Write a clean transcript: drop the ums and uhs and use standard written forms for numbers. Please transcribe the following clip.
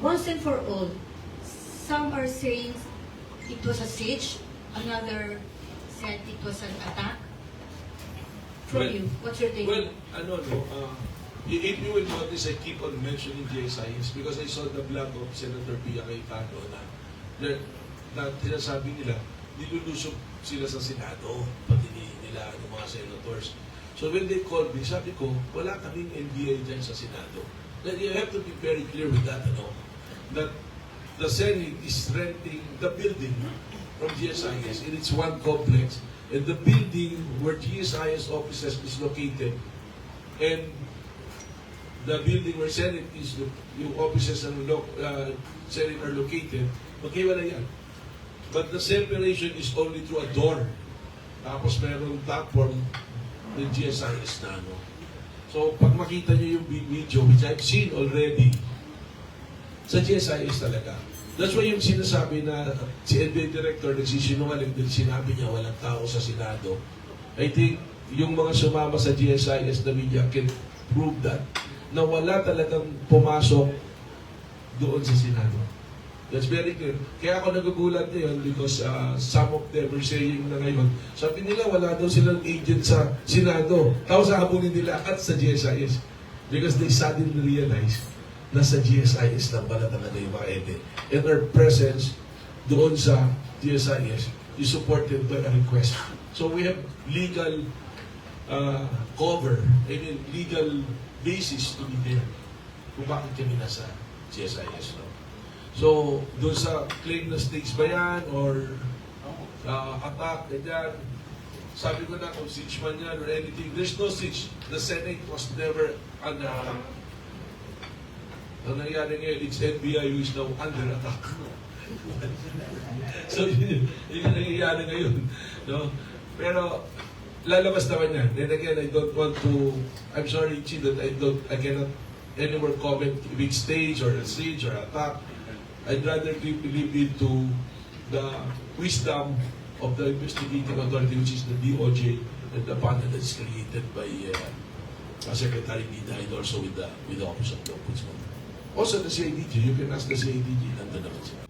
once and for all, some are saying it was a siege, another said it was an attack. From you, what's your take? Well, if you will notice, I keep on mentioning GSIS because I saw the blog of Senator Pia Cayetano na sinasabi nila, nilulusob sila sa Senado, pati nila ng mga senators. So when they called me, sabi ko, wala kaming NBI dyan sa Senado. Then you have to be very clear with that, that the Senate is renting the building from GSIS, and it's one complex, and the building where GSIS offices is located, and the building where Senate is, yung offices ng Senate are located, magkaiwala yan. But the separation is only through a door. Tapos mayroong platform ng GSIS na So, pag makita niyo yung video, which I've seen already, sa GSIS talaga. That's why yung sinasabi na si NBI Director nagsisinungaling dahil sinabi niya walang tao sa Senado. I think yung mga sumama sa GSIS na media can prove that na wala talagang pumasok doon sa Senado. That's very clear. Kaya ako nagugulat ngayon because some of them are saying na ngayon, sabi nila wala daw silang agent sa Senado. Tapos habulin nila at sa GSIS. Because they suddenly realize na sa GSIS lang pala talaga yung mga ede. And our presence doon sa GSIS is supported by a request. So we have legal cover, legal basis to be there kung bakit kami nasa GSIS. So, doon sa claim na stakes ba yan or attack, ganyan, sabi ko na kung siege man yan or anything, there's no siege. The Senate was never under attack. Ang nangyari ngayon, it's NBI who is now under attack. So, yun yung nangyayari ngayon. No? Pero, lalabas naman yan. And again, I don't want to, I'm sorry, Chi, that I cannot anymore comment which stage or a siege or attack. I'd rather leave it to the wisdom of the investigating authority, which is the DOJ, and the panel that's created by Secretary Nida and also with the Office of the Ombudsman. Also the CIDG, you can ask the CIDG, nandun naman sila.